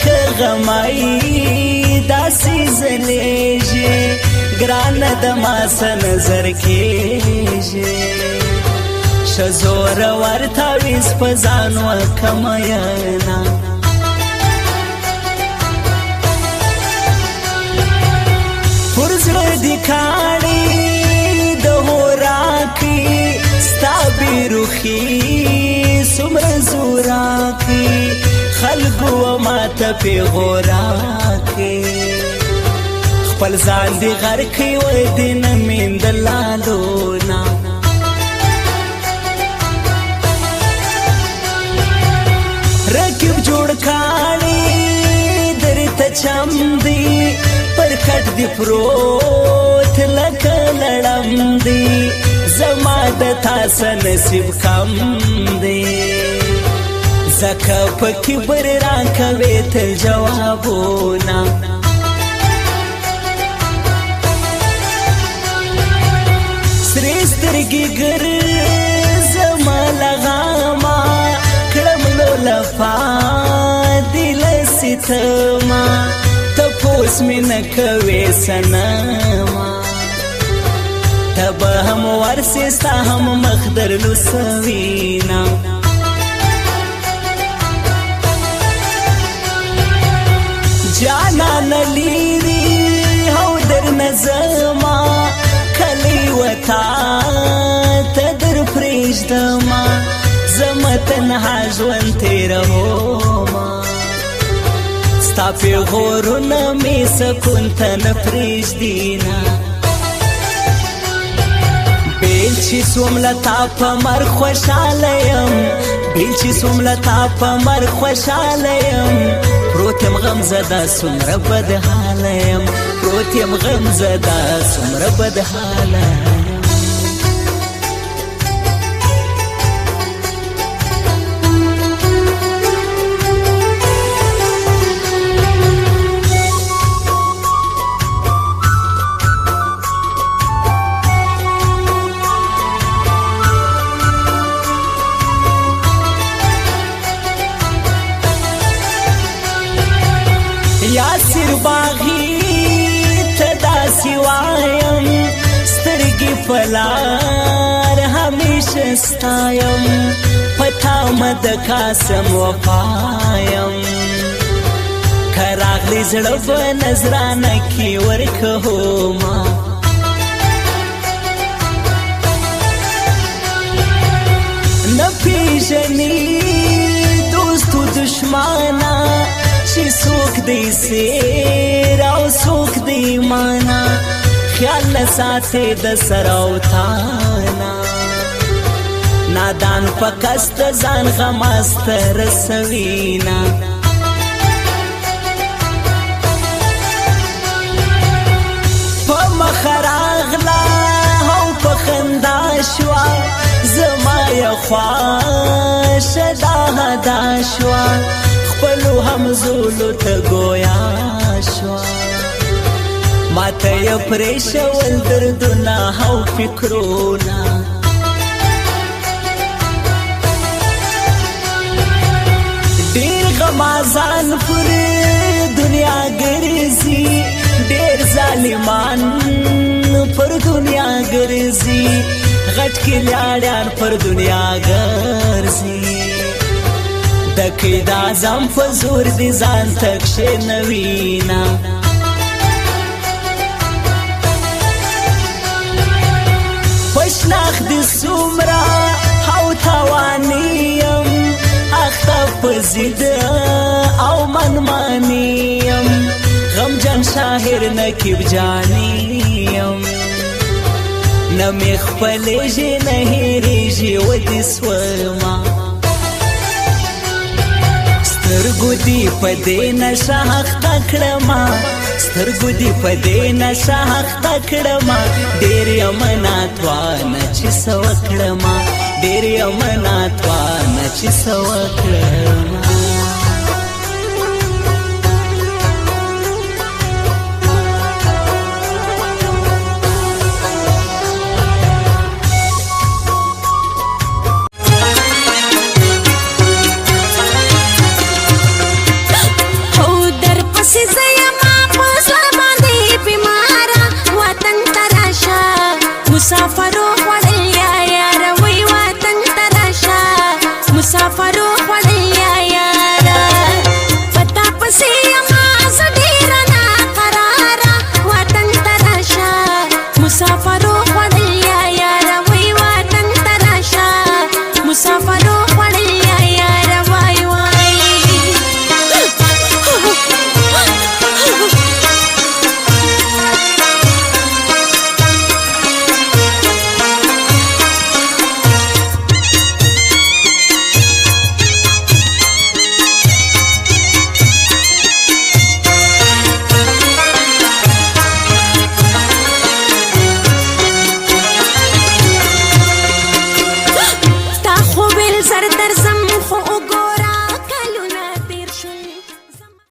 که غمائی داسی زلیجی گران دما سنظر کیجی شزور ورطاویز پزان و کماینا پرزر دی کانی دهو راکی ستابی روخی سمر زوراکی خلقو ما تا پی غوراکی خپل ځان دی غرقی و دی نمین دلالونا رکب جوړ کانی در تا چم دی پر کټ دی پروت لکه لړم دی زما د تاسه نصیب کم دی زکه په کبر راکوي تل جوابونه سرې سترګې ګرځمه لغامه کړم لولفا دل ستما تپوس مې نه کوې صنما ته به هم ورسې ستا هم مخ درلو سوینا جانان لیری هو در نظما کلی وطا تا در پریشدما زما تنها ژوند تیروما ستا پیغورونه می سکون ته نه پریږدینا بیل چې سوم لتا په مر خوشاله یم بیل چې سوم لتا په مر خوشاله یم پروت یم غمزده څومره بدحاله یم پروت یم غمزده څومره بدحاله یم یاسر باغی تداسی وایم سترگی پلار همیشه ستایم پتا مد کاسم وفایم کراغلی زړه په نظرانه کې ورکوما نه پیژني دوست و دشمانا چې څوک دی سیر او څوک دی مانا خیال نه ساتي د سر او تانا نادان په کست ځان غماست رسوینا په مخ راغلا او په خندا شوا زما یې خواشه دا شوا خپلو همزولو ته گویا شوا ما ته یې پرېښول دردونه او فکرونه ډېر غمازان پر دنیا ګرځي ډېر ظالمان پر دنیا ګرځي غټ کلیاړیان پر دنیا ګرځي د قید اعظم په زور دي ځان ته کښېنوینا په شناخت دې څومره او تاواني یم اخته په ضد او منماني یم غمجن شاعر نقیب جاني یم نه مې خپلېږي نه هېرېږي ودې سوما سترګو دې په دې نشه اخته کړمه سترګو دې په دې نشه اخته کړمه ډېر یم ناتوانه چې څه وکړمه ډېر یم ناتوانه چې څه وکړمه